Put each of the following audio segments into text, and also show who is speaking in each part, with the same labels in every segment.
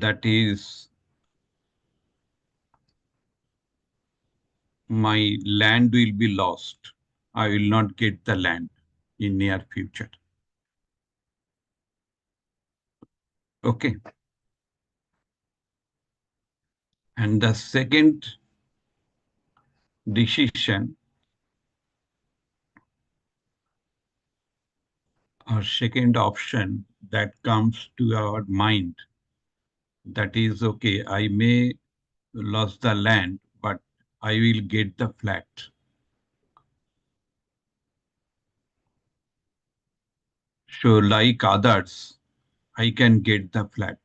Speaker 1: that is, my land will be lost. I will not get the land in near future. Okay. And the second decision or second option that comes to our mind, that is, okay, I may lose the land, but I will get the flat. So like others, I can get the flat.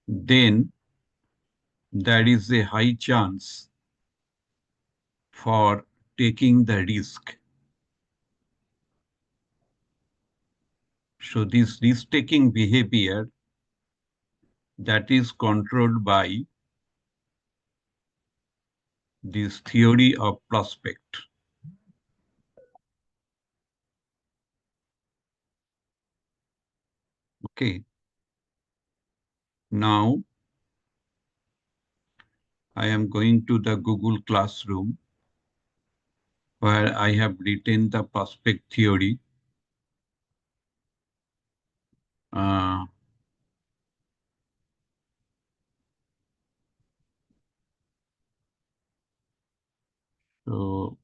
Speaker 1: Then there is a high chance for taking the risk. So this risk-taking behavior that is controlled by this theory of prospect. Okay. Now I am going to the Google Classroom where I have written the prospect theory. Uh, so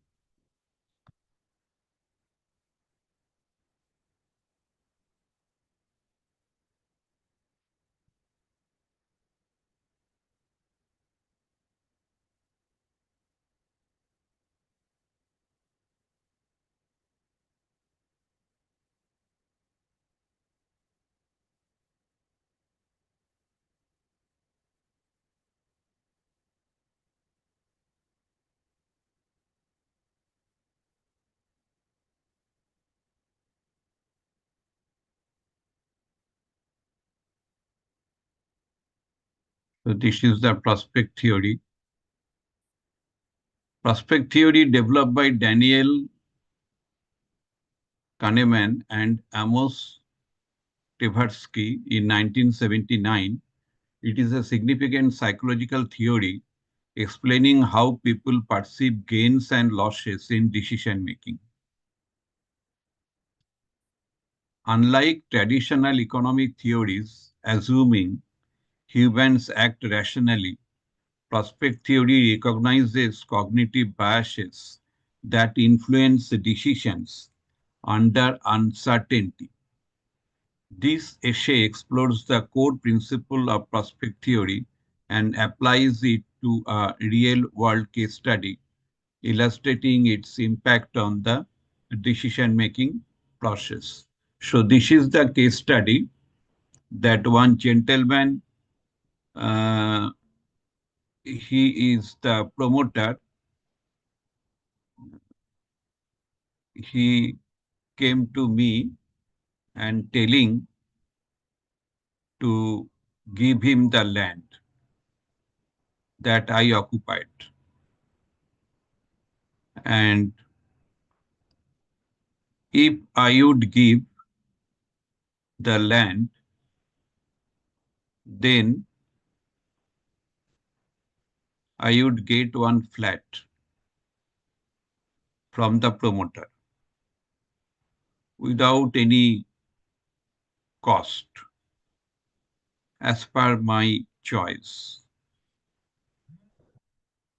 Speaker 1: this is the prospect theory. Prospect theory developed by Daniel Kahneman and Amos Tversky in 1979. It is a significant psychological theory explaining how people perceive gains and losses in decision making. Unlike traditional economic theories assuming humans act rationally, prospect theory recognizes cognitive biases that influence decisions under uncertainty. This essay explores the core principle of prospect theory and applies it to a real-world case study, illustrating its impact on the decision-making process. So this is the case study that one gentleman, uh, he is the promoter. He came to me and telling to give him the land that I occupied. And if I would give the land, then I would get one flat from the promoter without any cost as per my choice.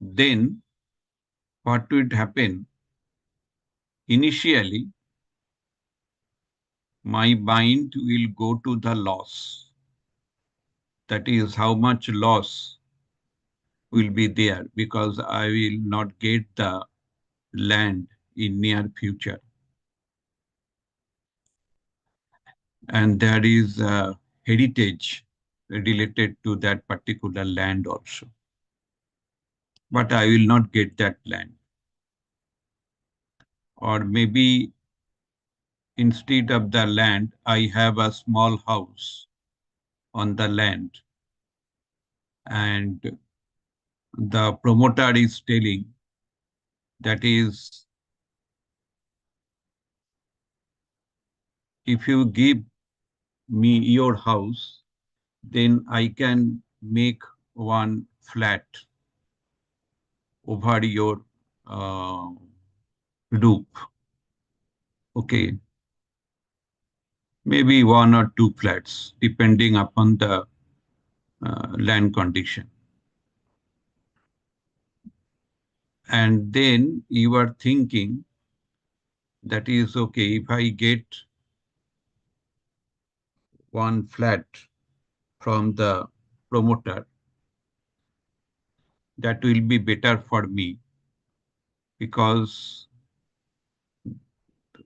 Speaker 1: Then what would happen? Initially, my mind will go to the loss. That is how much loss will be there because I will not get the land in near future. And there is a heritage related to that particular land also. But I will not get that land. Or maybe instead of the land, I have a small house on the land. And the promoter is telling that is, if you give me your house, then I can make one flat over your uh, roof. Okay, maybe one or two flats, depending upon the land condition. And then you are thinking that is okay, if I get one flat from the promoter, that will be better for me because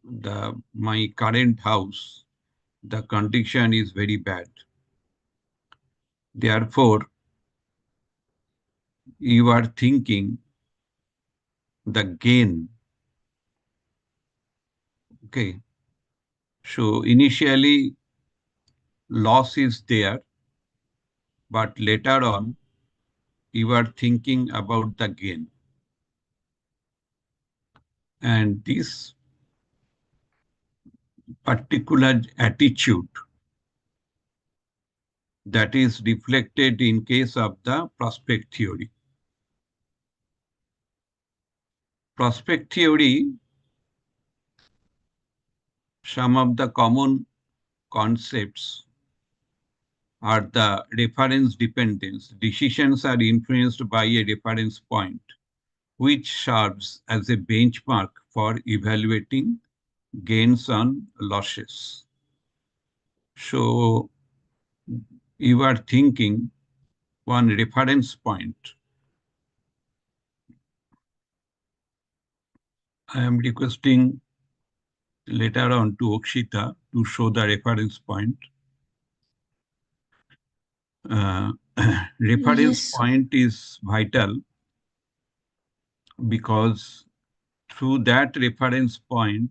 Speaker 1: the my current house, the condition is very bad. Therefore, you are thinking the gain. Okay. So initially loss is there, but later on you are thinking about the gain. And this particular attitude that is reflected in case of the prospect theory. Prospect theory, some of the common concepts are the reference dependence. Decisions are influenced by a reference point, which serves as a benchmark for evaluating gains and losses. So you are thinking one reference point. I am requesting later on to Okshita to show the reference point. Uh, reference
Speaker 2: Yes.
Speaker 1: point is vital because through that reference point,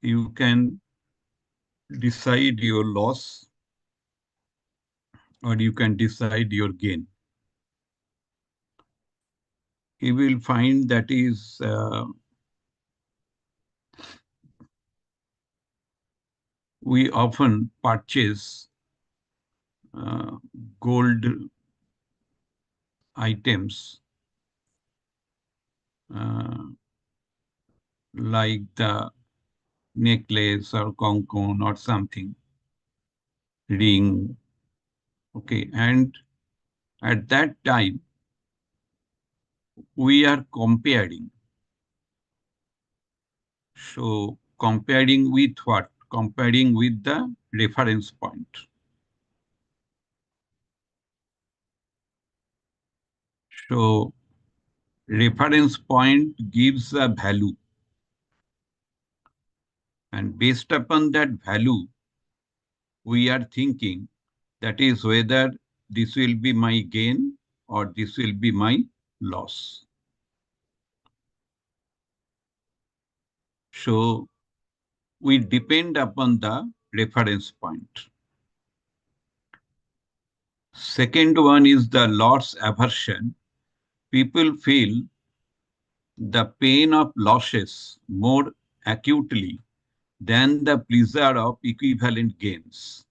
Speaker 1: you can decide your loss or you can decide your gain. You will find that is we often purchase uh, gold items uh, like the necklace or concone or something, ring. Okay, and at that time we are comparing. So comparing with what? Comparing with the reference point. So reference point gives a value, and based upon that value, we are thinking that is whether this will be my gain or this will be my loss. So we depend upon the reference point. Second one is the loss aversion. People feel the pain of losses more acutely than the pleasure of equivalent gains.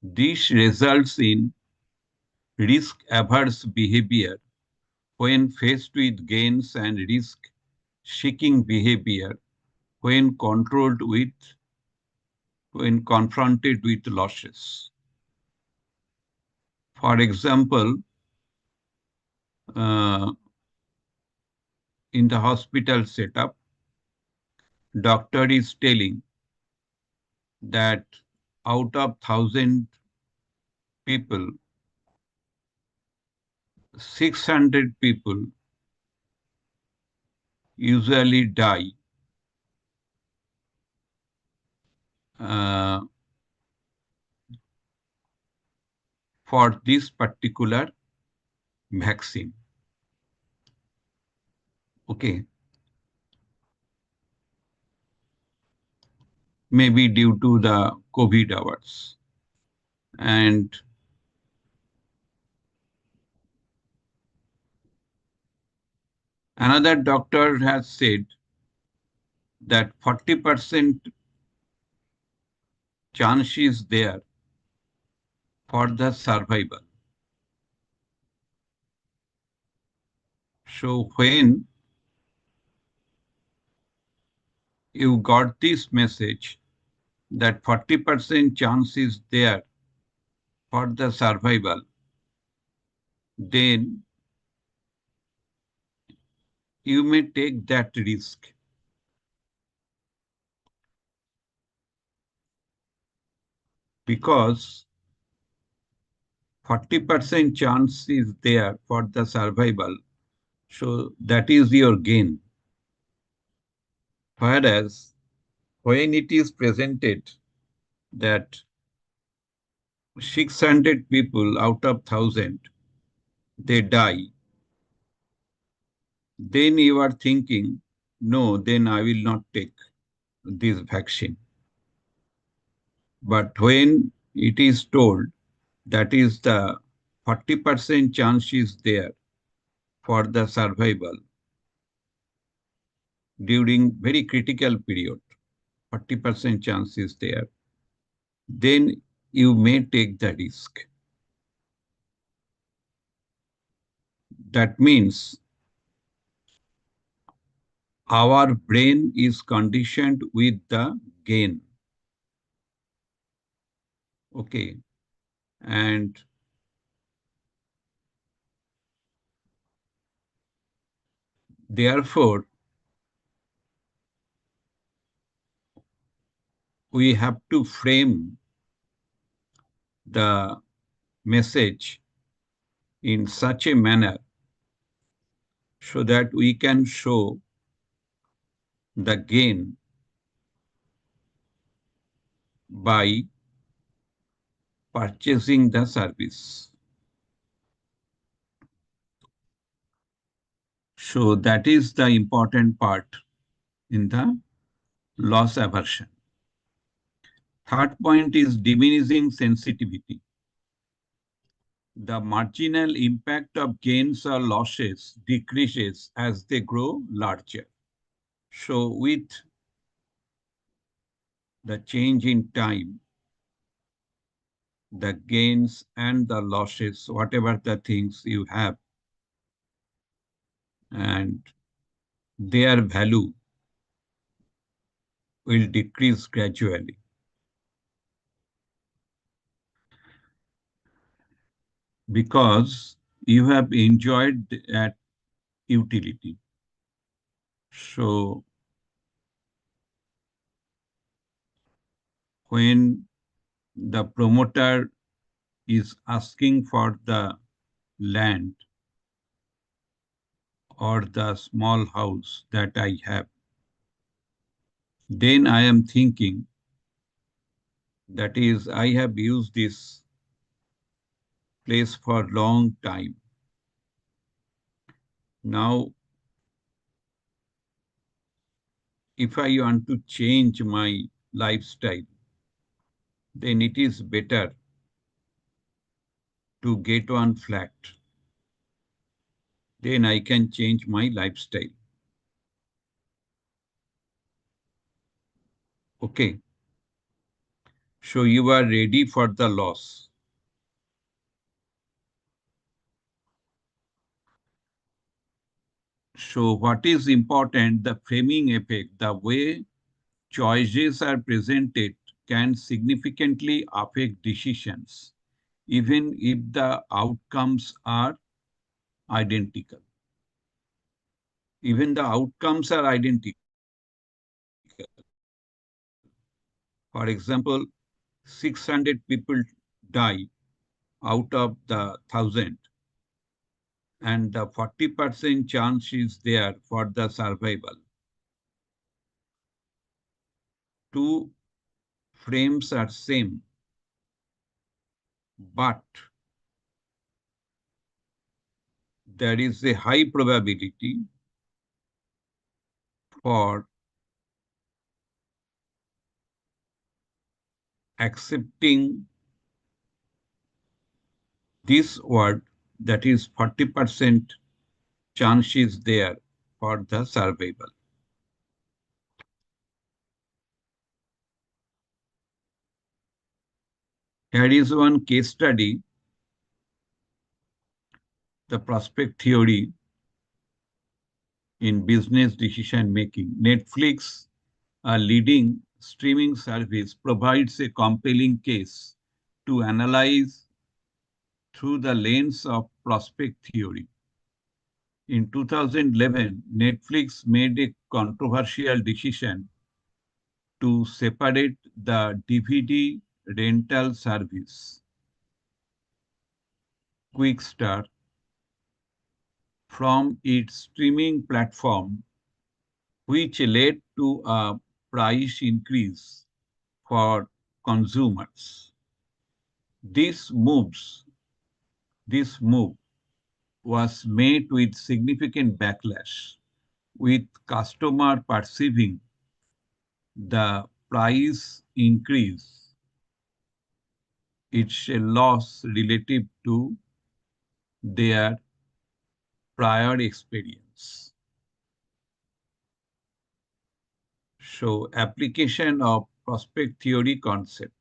Speaker 1: This results in risk averse behavior when faced with gains and risk seeking behavior when controlled with when confronted with losses. For example, uh, in the hospital setup, doctor is telling that out of 1,000 people, 600 people usually die uh, for this particular vaccine. Okay, maybe due to the COVID hours. And another doctor has said that 40% chance is there for the survival. So when you got this message that 40% chance is there for the survival, then you may take that risk because 40% chance is there for the survival. So that is your gain. Whereas when it is presented that 600 people out of 1,000 they die, then you are thinking, no, then I will not take this vaccine. But when it is told that is the 40% chance is there for the survival during very critical period, 40% chance is there, then you may take the risk. That means our brain is conditioned with the gain. Okay. And therefore, we have to frame the message in such a manner so that we can show the gain by purchasing the service. So that is the important part in the loss aversion. Third point is diminishing sensitivity. The marginal impact of gains or losses decreases as they grow larger. So with the change in time, the gains and the losses, whatever the things you have, and their value will decrease gradually because you have enjoyed that utility. So when the promoter is asking for the land or the small house that I have, then I am thinking that is, I have used this place for long time. Now, if I want to change my lifestyle, then it is better to get one flat. Then I can change my lifestyle. Okay. So you are ready for the loss. So what is important, the framing effect, the way choices are presented can significantly affect decisions, even if the outcomes are identical. Even the outcomes are identical. For example, 600 people die out of the 1,000, and the 40% chance is there for the survival. Two frames are same, but there is a high probability for accepting this word, that is 40% chance is there for the survival. Here is one case study, the prospect theory in business decision making. Netflix, a leading streaming service, provides a compelling case to analyze through the lens of prospect theory. In 2011, Netflix made a controversial decision to separate the DVD rental service, Quickstar, from its streaming platform, which led to a price increase for consumers. This moves, this move was met with significant backlash, with customer perceiving the price increase it's a loss relative to their prior experience. So application of prospect theory concept.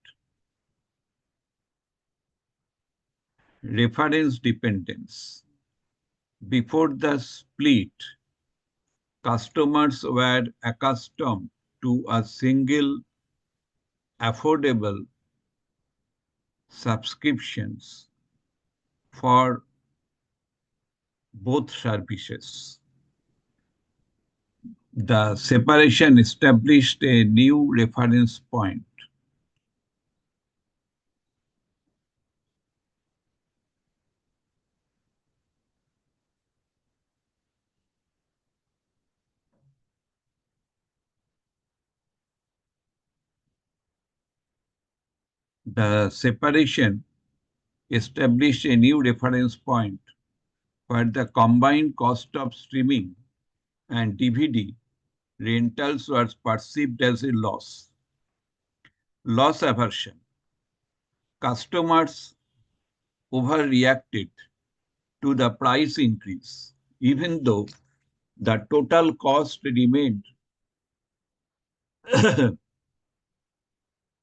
Speaker 1: Reference dependence. Before the split, customers were accustomed to a single affordable subscriptions for both services. The separation established a new reference point. The separation established a new reference point where the combined cost of streaming and DVD rentals was perceived as a loss. Loss aversion. Customers overreacted to the price increase, even though the total cost remained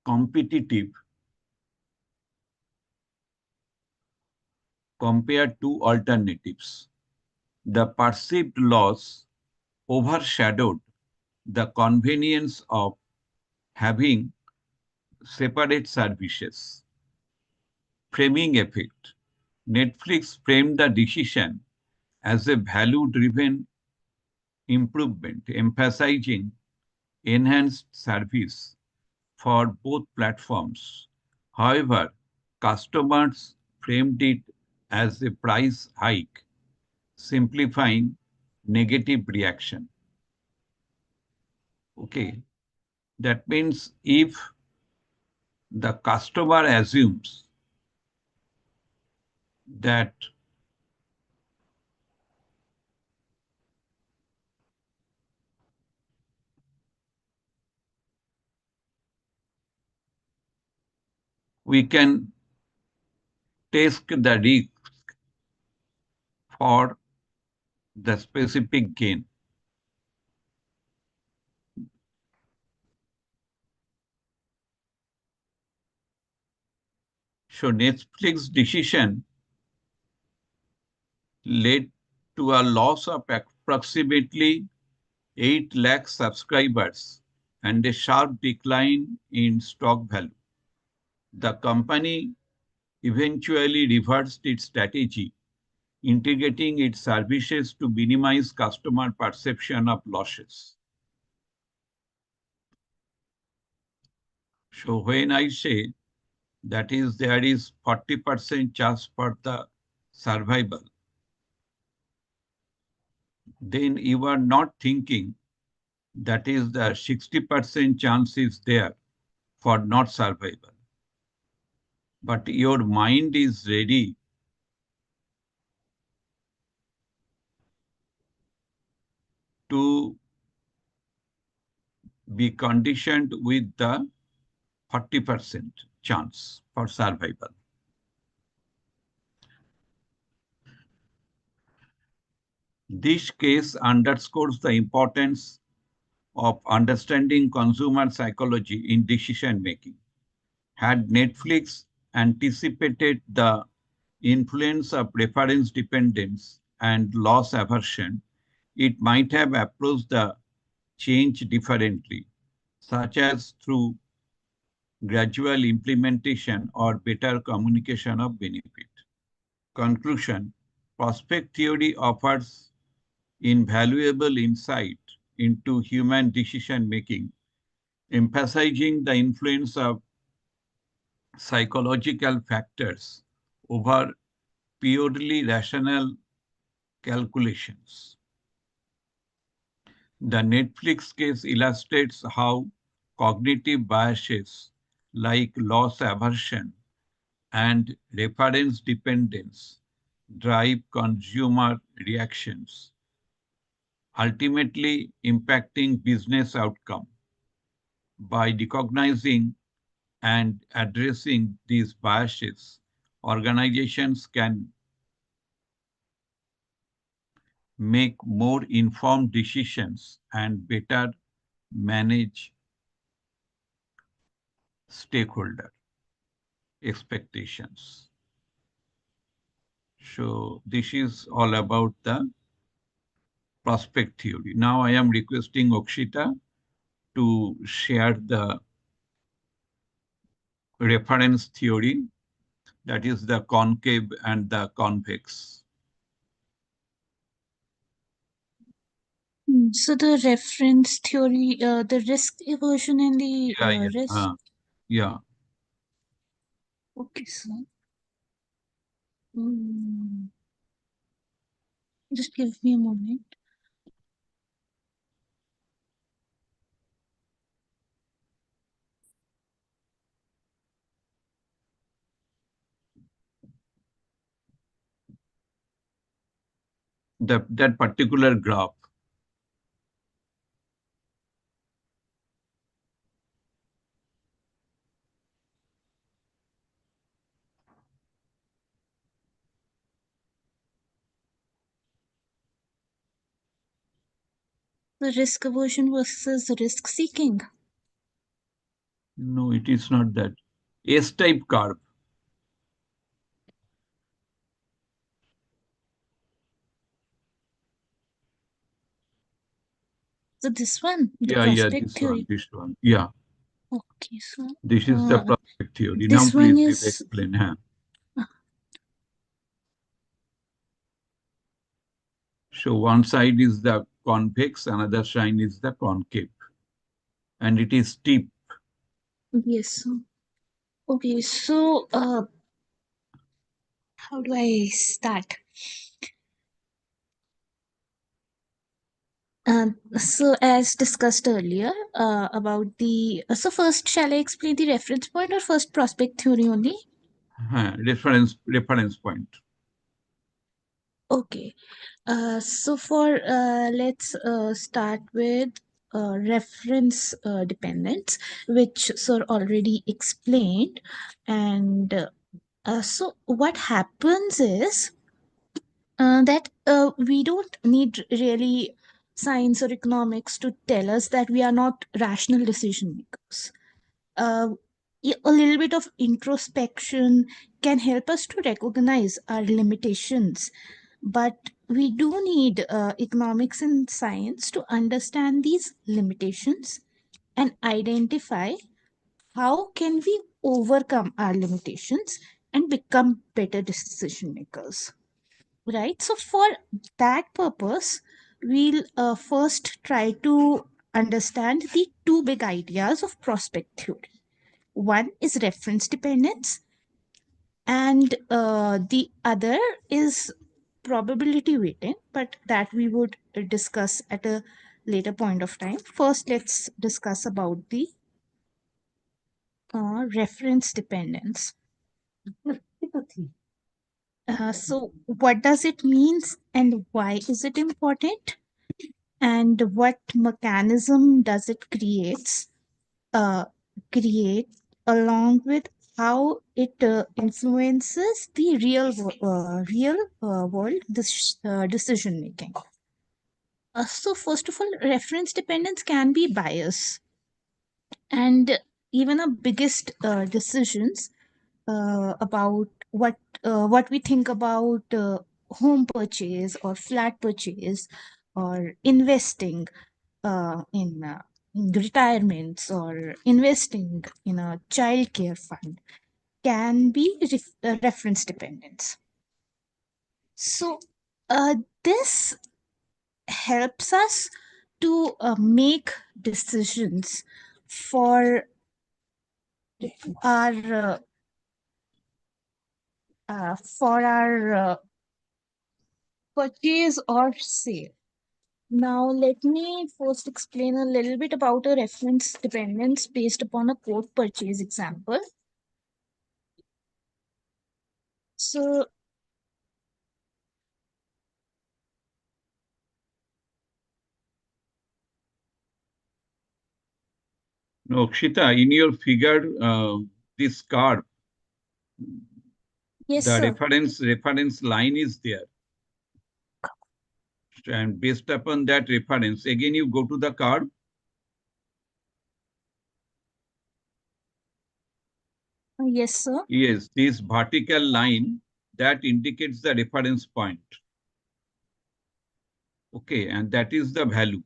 Speaker 1: competitive compared to alternatives. The perceived loss overshadowed the convenience of having separate services. Framing effect. Netflix framed the decision as a value-driven improvement, emphasizing enhanced service for both platforms. However, customers framed it as a price hike, simplifying negative reaction. Okay, that means if the customer assumes that we can take the risk for the specific gain. So Netflix decision led to a loss of approximately 8 lakh subscribers and a sharp decline in stock value. The company eventually reversed its strategy, integrating its services to minimize customer perception of losses. So when I say that is there is 40% chance for the survival, then you are not thinking that is the 60% chance is there for not survival. But your mind is ready to be conditioned with the 40% chance for survival. This case underscores the importance of understanding consumer psychology in decision making. Had Netflix anticipated the influence of reference dependence and loss aversion, it might have approached the change differently, such as through gradual implementation or better communication of benefit. Conclusion: prospect theory offers invaluable insight into human decision making, emphasizing the influence of psychological factors over purely rational calculations. The Netflix case illustrates how cognitive biases like loss aversion and reference dependence drive consumer reactions, ultimately impacting business outcome. By recognizing and addressing these biases, organizations can make more informed decisions and better manage stakeholder expectations. So this is all about the prospect theory. Now I am requesting Okshita to share the reference theory, that is the concave and the convex.
Speaker 2: So the reference theory, the risk aversion and the
Speaker 1: Yeah, yeah,
Speaker 2: risk.
Speaker 1: yeah.
Speaker 2: Okay, so mm, just give me a moment.
Speaker 1: That particular graph.
Speaker 2: The risk aversion versus risk seeking.
Speaker 1: No, it is not that. S-type curve.
Speaker 2: So this one, the
Speaker 1: Yeah, yeah,
Speaker 2: prospect
Speaker 1: this one,
Speaker 2: theory.
Speaker 1: this one. Yeah,
Speaker 2: Okay, so
Speaker 1: this is the
Speaker 2: uh,
Speaker 1: prospect theory. Now
Speaker 2: this one
Speaker 1: please give
Speaker 2: is
Speaker 1: explain. Huh?
Speaker 2: uh,
Speaker 1: So one side is the convex, another side is the concave, and it is steep.
Speaker 2: yes. Okay, so how do I start? So as discussed earlier about the so first shall I explain the reference point or first prospect theory only?
Speaker 1: Reference point.
Speaker 2: Okay. So for let's start with reference dependence, which sir already explained, and so what happens is that we don't need really science or economics to tell us that we are not rational decision makers. uh, a little bit of introspection can help us to recognize our limitations, but we do need economics and science to understand these limitations and identify how can we overcome our limitations and become better decision makers, right? So for that purpose, we'll first try to understand the two big ideas of prospect theory. One is reference dependence, and the other is probability weighting, but that we would discuss at a later point of time. First, let's discuss about the reference dependence. So, what does it means, and why is it important, and what mechanism does it uh, create, along with how it influences the real world decision making. So first of all, reference dependence can be bias, and even our biggest decisions about what we think about home purchase or flat purchase or investing in retirements or investing in a child care fund can be reference dependence. So this helps us to make decisions for our purchase or sale. Now, let me first explain a little bit about a reference dependence based upon a quote purchase example. So,
Speaker 1: No, Kshita, in your figure, this curve,
Speaker 2: yes,
Speaker 1: the
Speaker 2: sir.
Speaker 1: reference line is there. And based upon that reference, again, you go to the curve.
Speaker 2: Yes, sir.
Speaker 1: Yes, this vertical line that indicates the reference point. Okay, and that is the value.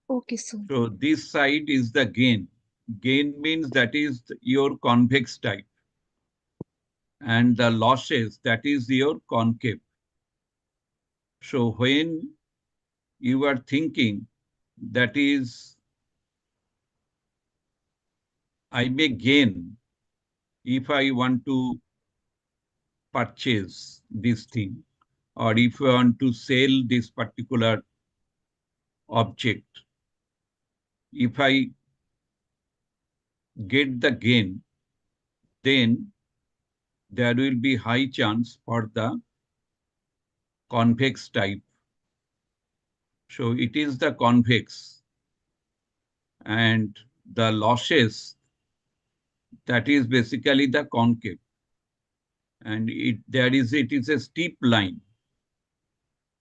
Speaker 2: Okay, sir.
Speaker 1: So this side is the gain. Gain means that is your convex type. And the losses, that is your concave. So when you are thinking, that is, I may gain if I want to purchase this thing, or if I want to sell this particular object. If I get the gain, then there will be high chance for the convex type. So it is the convex, and the losses, that is basically the concave. And it is a steep line.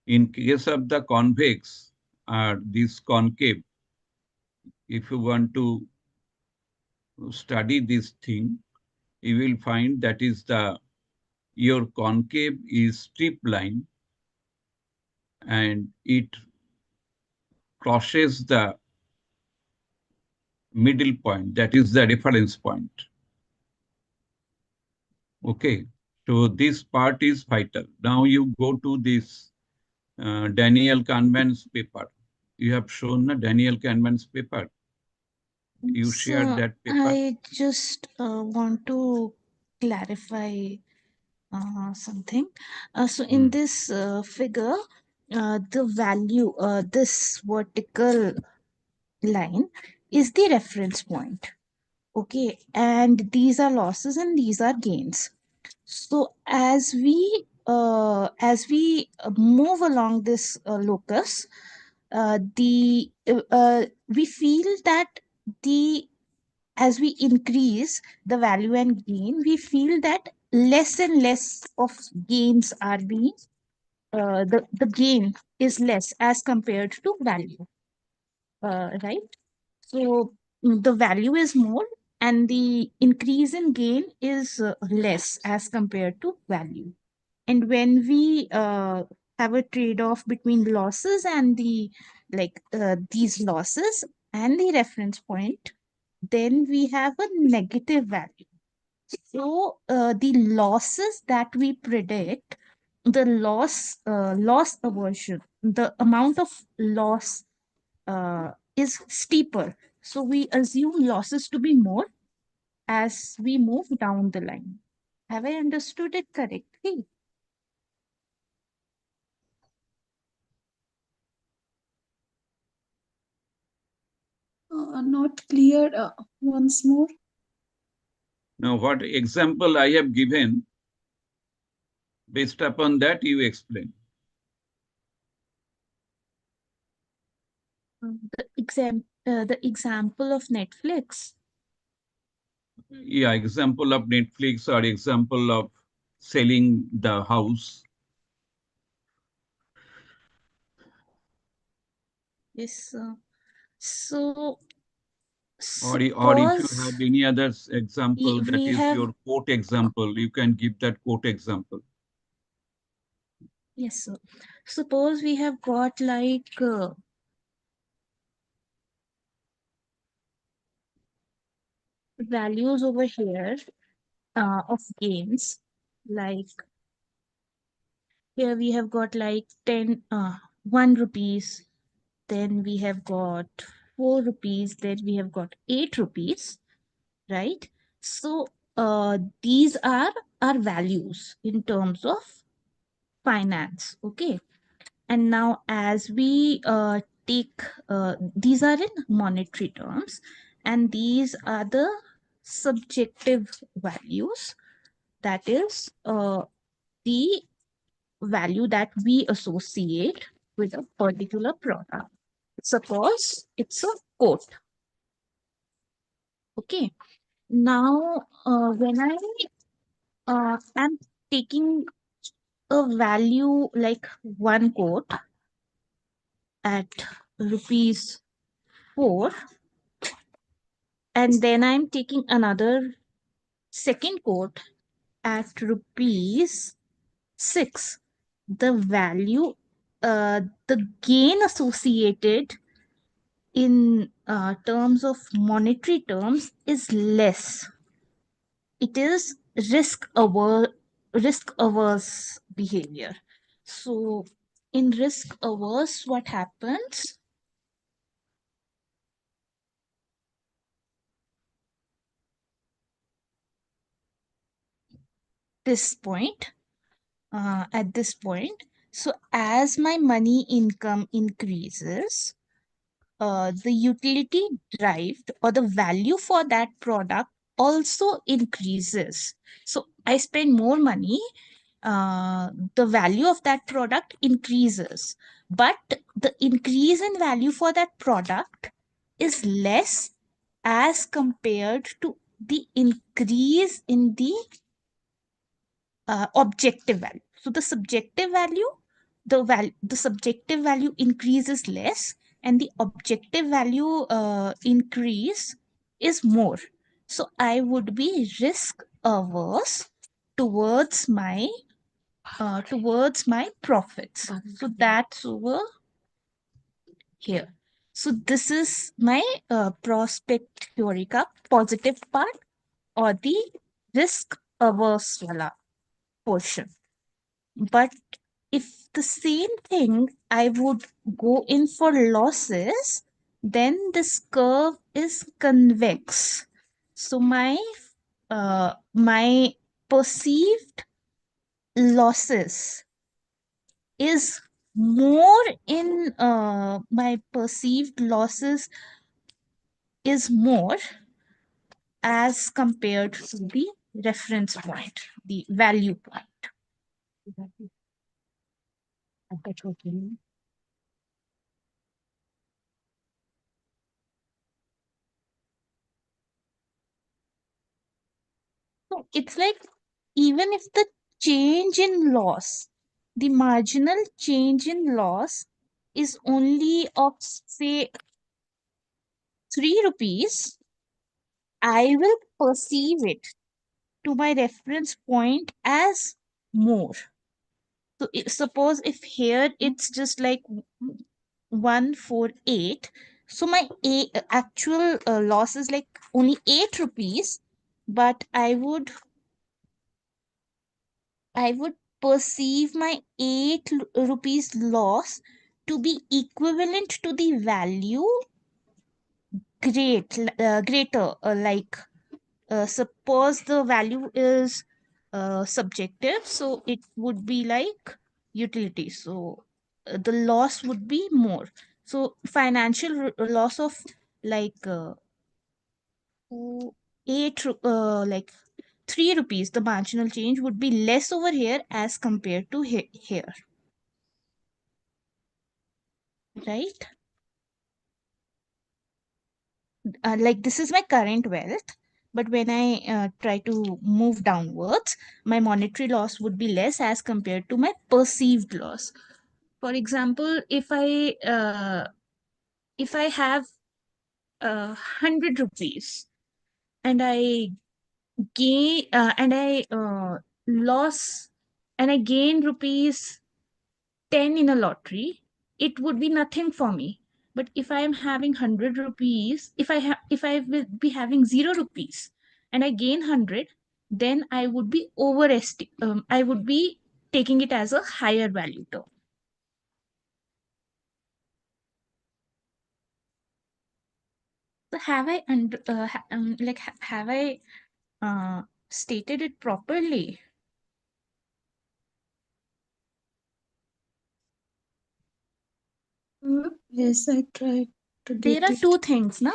Speaker 1: In case of the convex or this concave, if you want to study this thing, you will find that is your concave is steep line, and it crosses the middle point, that is the reference point. Okay, so this part is vital. Now you go to this Daniel Kahneman's paper. You have shown the Daniel Kahneman's paper. You shared
Speaker 2: So,
Speaker 1: that paper.
Speaker 2: I just want to clarify something. So, in
Speaker 1: Hmm.
Speaker 2: this figure, the value, this vertical line is the reference point. Okay, and these are losses and these are gains. So as we move along this locus, the we feel that the as we increase the value and gain, we feel that less and less of gains are being the gain is less as compared to value, right? So the value is more and the increase in gain is less as compared to value. And when we have a trade off between losses and these losses and the reference point, then we have a negative value. So the losses that we predict, the loss aversion, the amount of loss is steeper. So we assume losses to be more as we move down the line. Have I understood it correctly?
Speaker 3: Not clear. Once more.
Speaker 1: Now, what example I have given, based upon that you explain.
Speaker 2: The example of Netflix.
Speaker 1: Yeah, example of Netflix or example of selling the house.
Speaker 2: Yes. So
Speaker 1: Or if you
Speaker 2: Suppose
Speaker 1: have any other example, that
Speaker 2: we
Speaker 1: is
Speaker 2: have,
Speaker 1: your quote example, you can give that quote example.
Speaker 2: yes, sir. Suppose we have got like values over here of gains. Like here we have got like 10, 1 rupees, then we have got 4 rupees, then we have got 8 rupees, right? So these are our values in terms of finance, okay? And now as we take, these are in monetary terms, and these are the subjective values, that is the value that we associate with a particular product. Suppose it's a coat, okay? Now when I am taking a value like one coat at rupees 4, and then I'm taking another second coat at rupees 6, the value, the gain associated in terms of monetary terms is less. It is risk averse behavior. So in risk averse, what happens? This point, at this point, so as my money income increases, the utility derived or the value for that product also increases. So I spend more money, the value of that product increases, but the increase in value for that product is less as compared to the increase in the objective value. So the subjective value increases less, and the objective value increase is more. So I would be risk averse towards my profits. So that's over here. So this is my prospect theory ka positive part, or the risk averse wala portion. But if the same thing I would go in for losses, then this curve is convex. So my perceived losses is more in my perceived losses is more as compared to the reference point, the value point. So it's like, even if the change in loss, the marginal change in loss is only of say 3 rupees, I will perceive it to my reference point as more. So suppose if here it's just like 148, so my actual loss is like only 8 rupees, but I would perceive my 8 rupees loss to be equivalent to the value greater, like suppose the value is subjective, so it would be like utility, so the loss would be more. So financial loss of like like 3 rupees, the marginal change would be less over here as compared to here, right? Like this is my current wealth, but when I try to move downwards, my monetary loss would be less as compared to my perceived loss. For example, if I have 100 rupees and I loss and I gain rupees 10 in a lottery, it would be nothing for me. But if I am having 100 rupees, if I will be having 0 rupees and I gain 100, then I would be taking it as a higher value term. So have I stated it properly?
Speaker 3: Yes, I tried to
Speaker 2: There
Speaker 3: get
Speaker 2: are
Speaker 3: it.
Speaker 2: two things, na.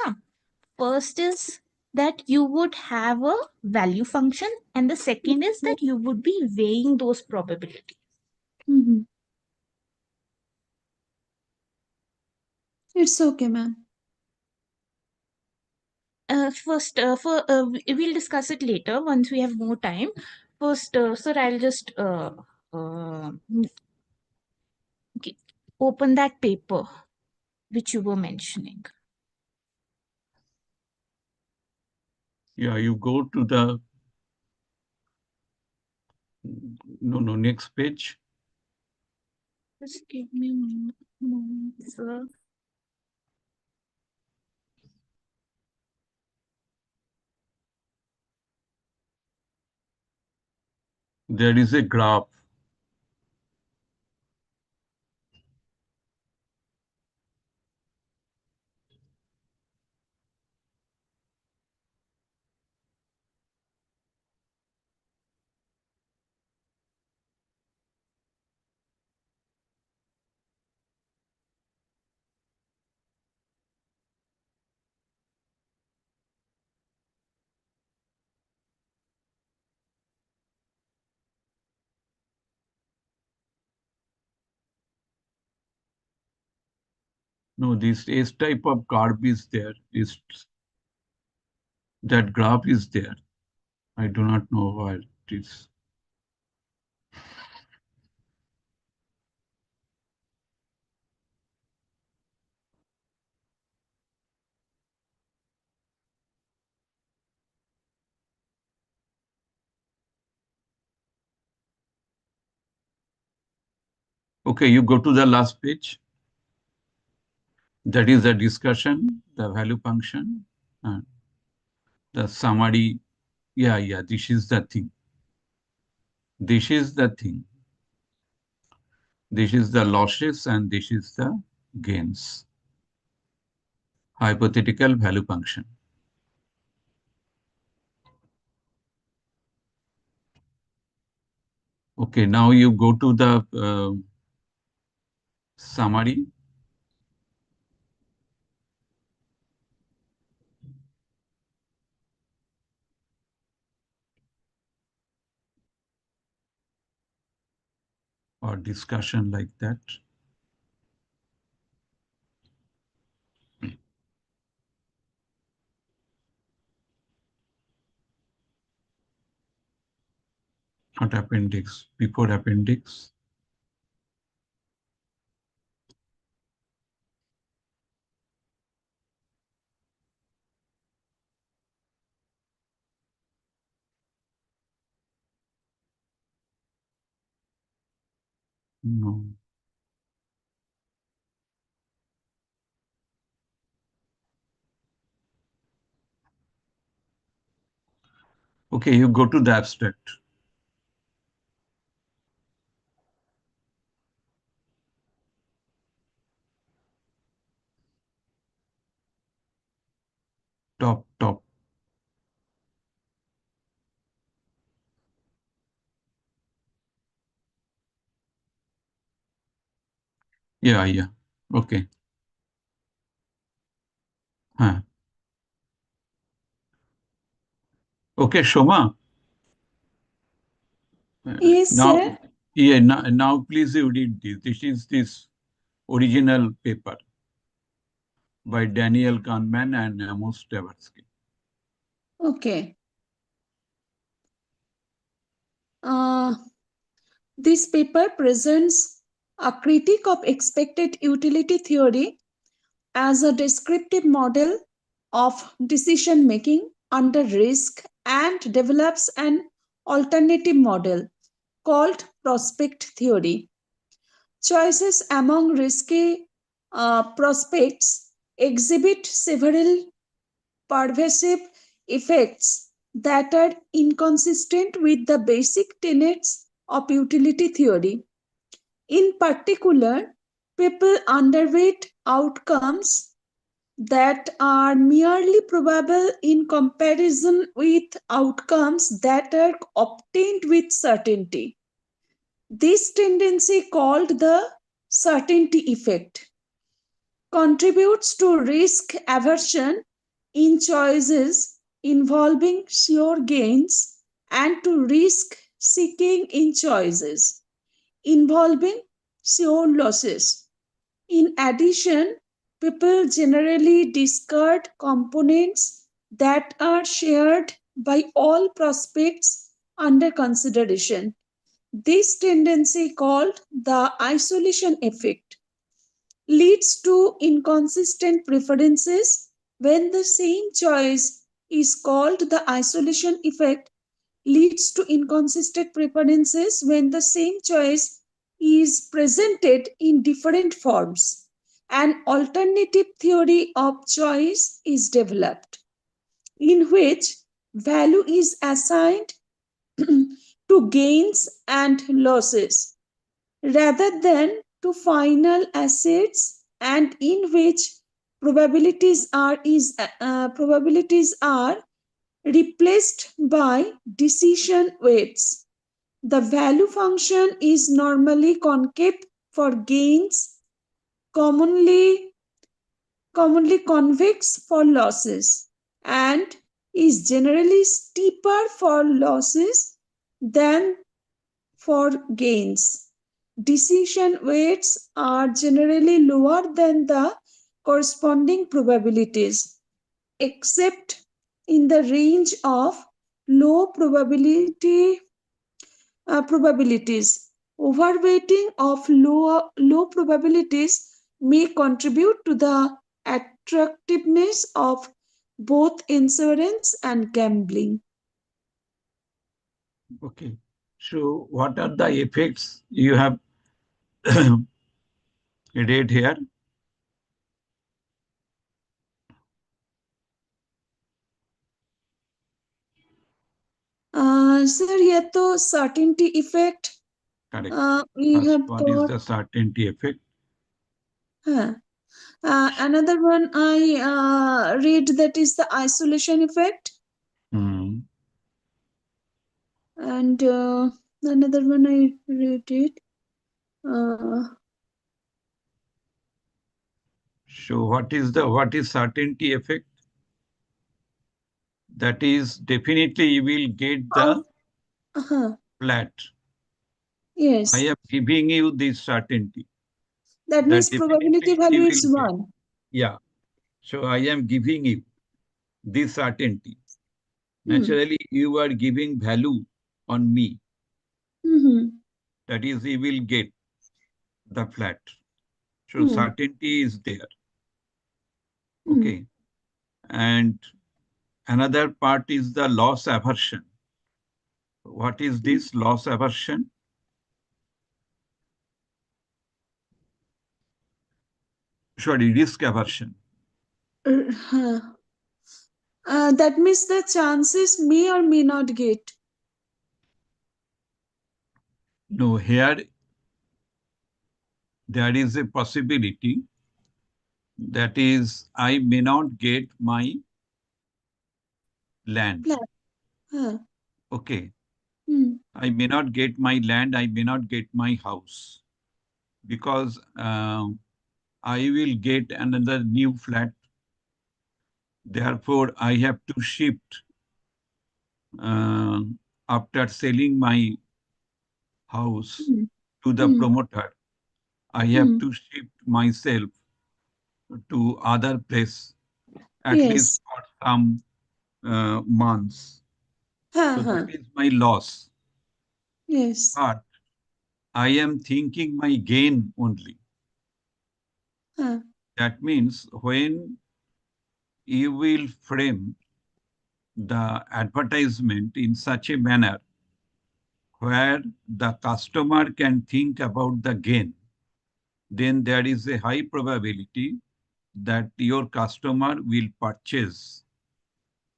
Speaker 2: First is that you would have a value function, and the second is that you would be weighing those probabilities.
Speaker 3: Mm-hmm. It's okay, ma'am.
Speaker 2: First, we'll discuss it later once we have more time. First, sir, I'll just uh, okay, open that paper which you were mentioning.
Speaker 1: Yeah, you go to the next page.
Speaker 2: Just give me a moment, sir.
Speaker 1: There is a graph. No, this S type of curve is there. Is that graph is there? I do not know where it is. Okay, you go to the last page. That is the discussion, the value function, the summary. Yeah, this is the thing. This is the thing. This is the losses and this is the gains. Hypothetical value function. Okay, now you go to the summary. Or discussion like that. Not appendix, before appendix. No. Okay, you go to the abstract. Top. Yeah. Okay. Huh. Okay, Shoma.
Speaker 3: Yes,
Speaker 1: Now,
Speaker 3: sir.
Speaker 1: yeah, now please you read this. This is this original paper by Daniel Kahneman and Amos Tversky.
Speaker 3: Okay. Uh, this paper presents a critique of expected utility theory as a descriptive model of decision making under risk and develops an alternative model called prospect theory. Choices among risky prospects exhibit several pervasive effects that are inconsistent with the basic tenets of utility theory. In particular, people underweight outcomes that are merely probable in comparison with outcomes that are obtained with certainty. This tendency, called the certainty effect, contributes to risk aversion in choices involving sure gains and to risk seeking in choices involving sure losses. In addition, people generally discard components that are shared by all prospects under consideration. This tendency, called the isolation effect, leads to inconsistent preferences. When the same choice is called the isolation effect, leads to inconsistent preferences when the same choice is presented in different forms. An alternative theory of choice is developed in which value is assigned to gains and losses rather than to final assets, and in which probabilities are replaced by decision weights. The value function is normally concave for gains, commonly convex for losses, and is generally steeper for losses than for gains. Decision weights are generally lower than the corresponding probabilities, except in the range of low probabilities. Overweighting of low probabilities may contribute to the attractiveness of both insurance and gambling.
Speaker 1: Okay. So what are the effects you have read here?
Speaker 3: Sir, here to certainty effect.
Speaker 1: Correct.
Speaker 3: We
Speaker 1: First
Speaker 3: have
Speaker 1: one is
Speaker 3: got
Speaker 1: the certainty effect.
Speaker 3: huh. Another one I read, that is the isolation effect,
Speaker 1: Hmm.
Speaker 3: and another one I read it. Uh,
Speaker 1: So what is certainty effect? That is definitely you will get
Speaker 3: out,
Speaker 1: the
Speaker 3: uh-huh,
Speaker 1: flat. I
Speaker 3: yes,
Speaker 1: am giving you this certainty
Speaker 3: that
Speaker 1: that
Speaker 3: means
Speaker 1: definitely
Speaker 3: probability
Speaker 1: you
Speaker 3: value
Speaker 1: will
Speaker 3: is
Speaker 1: get.
Speaker 3: 1.
Speaker 1: Yeah. So I am giving you this certainty.
Speaker 3: Hmm.
Speaker 1: Naturally, you are giving value on me.
Speaker 3: Mm-hmm.
Speaker 1: That is, you will get the flat. So
Speaker 3: Hmm.
Speaker 1: certainty is there.
Speaker 3: Hmm.
Speaker 1: Okay. And another part is the loss aversion. What is this loss aversion? Sorry, risk aversion.
Speaker 3: Huh. That means the chances may or may not get.
Speaker 1: No, here there is a possibility that is, I may not get my land.
Speaker 3: Plan. Huh.
Speaker 1: Okay.
Speaker 3: Hmm.
Speaker 1: I may not get my land. I may not get my house because I will get another new flat. Therefore, I have to shift uh, after selling my house
Speaker 3: Hmm.
Speaker 1: to the
Speaker 3: Hmm.
Speaker 1: promoter. I have
Speaker 3: Hmm.
Speaker 1: to shift myself to other place at least
Speaker 3: Yes.
Speaker 1: for some months.
Speaker 3: Huh.
Speaker 1: So that
Speaker 3: Huh.
Speaker 1: is my loss.
Speaker 3: Yes.
Speaker 1: But I am thinking my gain only.
Speaker 3: Huh.
Speaker 1: That means when you will frame the advertisement in such a manner where the customer can think about the gain, then there is a high probability that your customer will purchase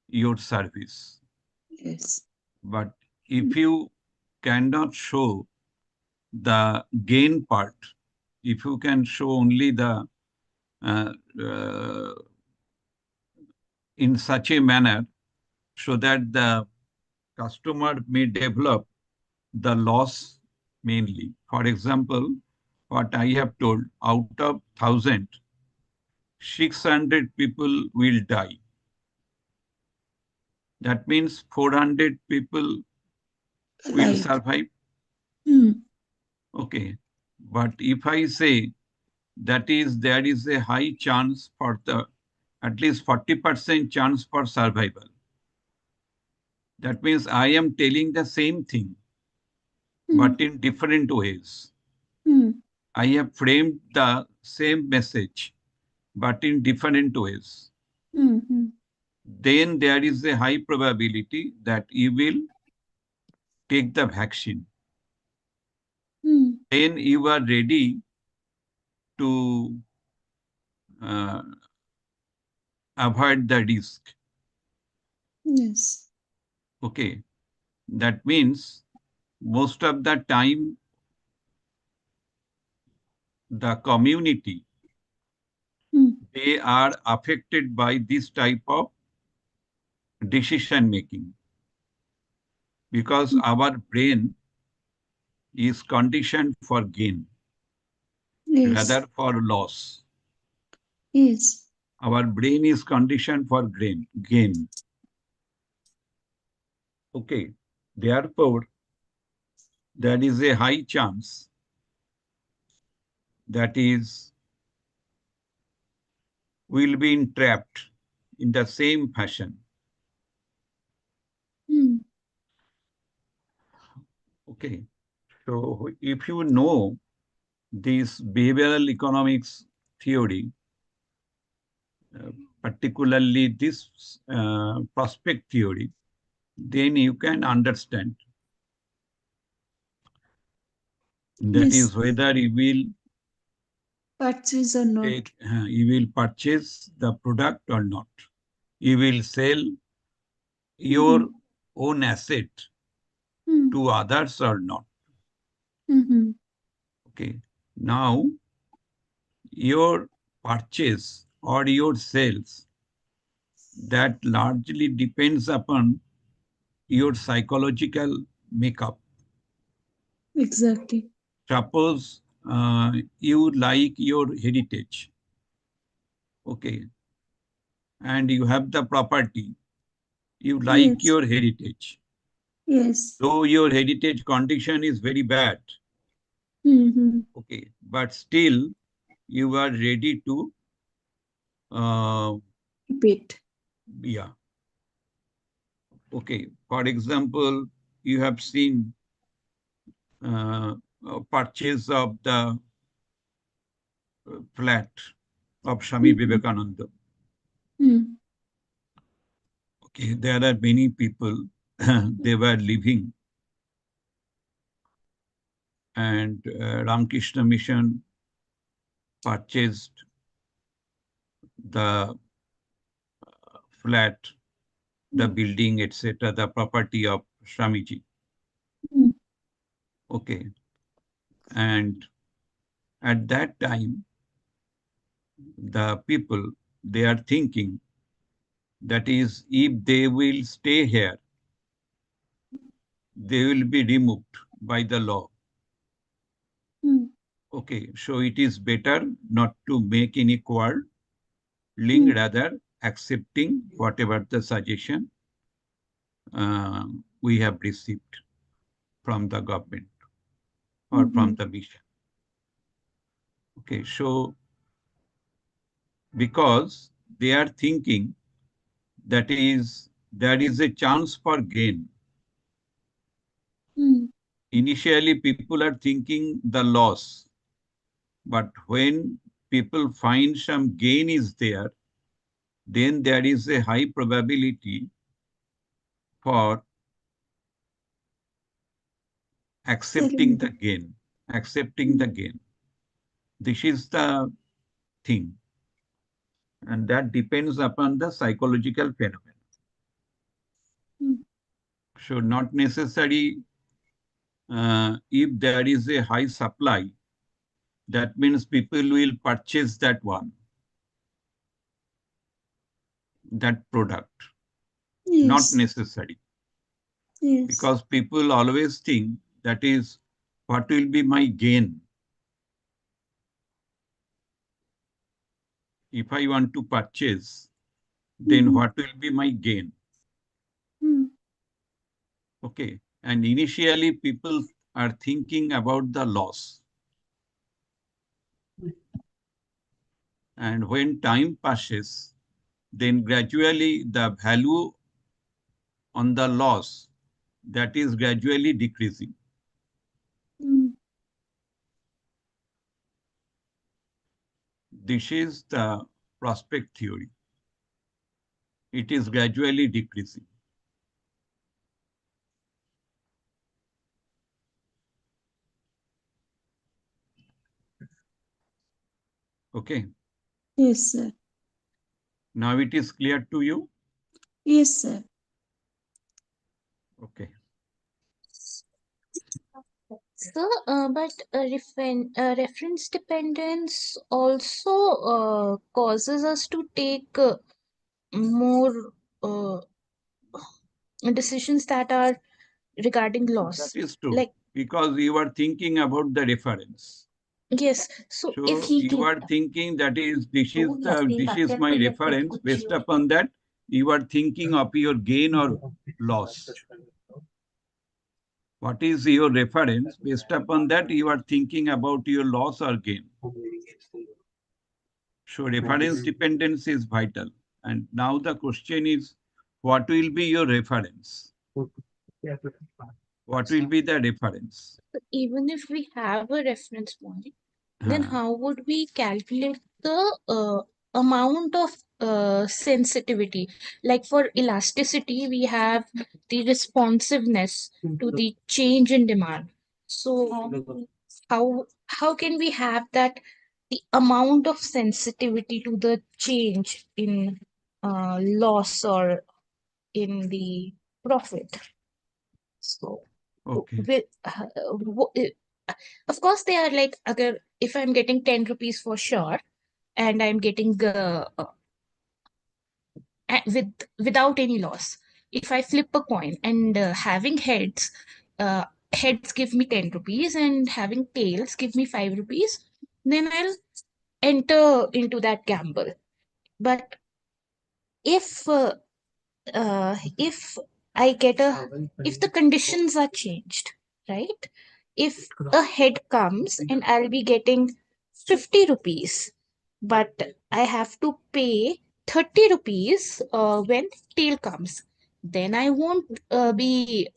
Speaker 1: your service.
Speaker 3: Yes.
Speaker 1: But if you cannot show the gain part, if you can show only the uh, uh, in such a manner so that the customer may develop the loss mainly. For example, what I have told, out of 1,000, 600 people will die. That means 400 people will
Speaker 3: Right.
Speaker 1: survive.
Speaker 3: Hmm.
Speaker 1: Okay. But if I say that is there is a high chance for the at least 40% chance for survival, that means I am telling the same thing
Speaker 3: Hmm.
Speaker 1: but in different ways.
Speaker 3: Hmm.
Speaker 1: I have framed the same message but in different ways.
Speaker 3: Hmm. Hmm.
Speaker 1: Then there is a high probability that you will take the vaccine.
Speaker 3: Hmm.
Speaker 1: Then you are ready to uh, avoid the risk.
Speaker 3: Yes.
Speaker 1: Okay. That means most of the time, the community,
Speaker 3: Hmm.
Speaker 1: they are affected by this type of decision making because
Speaker 3: Hmm.
Speaker 1: our brain is conditioned for gain
Speaker 3: Yes.
Speaker 1: rather for loss.
Speaker 3: Yes.
Speaker 1: Our brain is conditioned for gain. Okay. Therefore, there is a high chance that is will be entrapped in the same fashion.
Speaker 3: Hmm.
Speaker 1: Okay. So if you know this behavioral economics theory, uh, particularly this prospect theory, then you can understand that
Speaker 3: Yes.
Speaker 1: is whether
Speaker 3: Purchase or not.
Speaker 1: you will purchase the product or not. You will sell
Speaker 3: Hmm.
Speaker 1: your own asset
Speaker 3: Hmm.
Speaker 1: to others or not.
Speaker 3: Hmm. Hmm.
Speaker 1: Okay. Now, your purchase or your sales, that largely depends upon your psychological makeup.
Speaker 3: Exactly.
Speaker 1: Suppose you like your heritage, okay, and you have the property, you like
Speaker 3: Yes.
Speaker 1: your heritage.
Speaker 3: Yes.
Speaker 1: Though your heritage condition is very bad,
Speaker 3: Hmm. Hmm.
Speaker 1: okay, but still you are ready to, uh,
Speaker 3: Repeat.
Speaker 1: yeah, okay. For example, you have seen purchase of the flat of Swami
Speaker 3: Hmm.
Speaker 1: Vivekananda.
Speaker 3: Hmm.
Speaker 1: Okay, there are many people they were living, and Ramakrishna Mission purchased the flat, the
Speaker 3: Hmm.
Speaker 1: building, etc., the property of Swamiji.
Speaker 3: Hmm.
Speaker 1: Okay, and at that time, the people they are thinking that is, if they will stay here, they will be removed by the law.
Speaker 3: Hmm.
Speaker 1: Okay, so it is better not to make any quarrel,
Speaker 3: Hmm.
Speaker 1: rather accepting whatever the suggestion we have received from the government or from
Speaker 3: Hmm.
Speaker 1: the mission. Okay, so because they are thinking that is there is a chance for gain.
Speaker 3: Hmm.
Speaker 1: Initially, people are thinking the loss, but when people find some gain is there, then there is a high probability for accepting the
Speaker 3: Selling.
Speaker 1: gain, accepting the gain. This is the thing, and that depends upon the psychological phenomenon.
Speaker 3: Mm.
Speaker 1: So not necessary, if there is a high supply, that means people will purchase that one, that product. Not
Speaker 3: Yes.
Speaker 1: necessary,
Speaker 3: Yes.
Speaker 1: because people always think that is what will be my gain if I want to purchase, then
Speaker 3: Mm-hmm.
Speaker 1: what will be my gain?
Speaker 3: Mm.
Speaker 1: Okay. And initially people are thinking about the loss. And when time passes, then gradually the value on the loss, that is gradually decreasing.
Speaker 3: Mm.
Speaker 1: This is the prospect theory. It is gradually decreasing. Okay.
Speaker 3: Yes, sir.
Speaker 1: Now it is clear to you?
Speaker 3: Yes, sir.
Speaker 1: Okay.
Speaker 2: So, but reference dependence also causes us to take more decisions that are regarding
Speaker 1: That
Speaker 2: loss.
Speaker 1: is true,
Speaker 2: Like,
Speaker 1: because you are thinking about the reference.
Speaker 2: yes, so if
Speaker 1: So
Speaker 2: he
Speaker 1: you
Speaker 2: can.
Speaker 1: are thinking that is this is my reference. Based upon that, you are thinking of your gain or loss. What is your reference? Based upon that, you are thinking about your loss or gain. So reference dependence is vital. And now the question is, what will be your reference? What will be the reference?
Speaker 2: Even if we have a reference point, then
Speaker 1: Uh,
Speaker 2: how would we calculate the amount of sensitivity? Like for elasticity, we have the responsiveness to the change in demand. So how can we have that, the amount of sensitivity to the change in loss or in the profit? So
Speaker 1: okay.
Speaker 2: with of course they are like, agar, if I'm getting 10 rupees for sure, and I'm getting without any loss, if I flip a coin and having heads, uh, heads give me 10 rupees and having tails give me 5 rupees, then I'll enter into that gamble. But if if I get a, if the conditions are changed, right? If a head comes and I'll be getting 50 rupees, but I have to pay 30 rupees when tail comes, then I won't be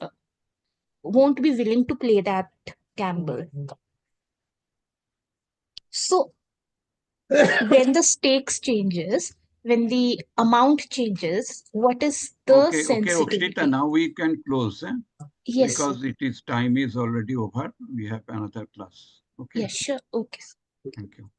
Speaker 2: willing to play that gamble. So when the stakes changes, when the amount changes, what is the
Speaker 1: Okay, Okshita,
Speaker 2: sensitivity?
Speaker 1: now we can close,
Speaker 2: Yes, sir.
Speaker 1: because it is time is already over. We have another class. Okay,
Speaker 2: Yes, sure. Okay.
Speaker 1: thank you.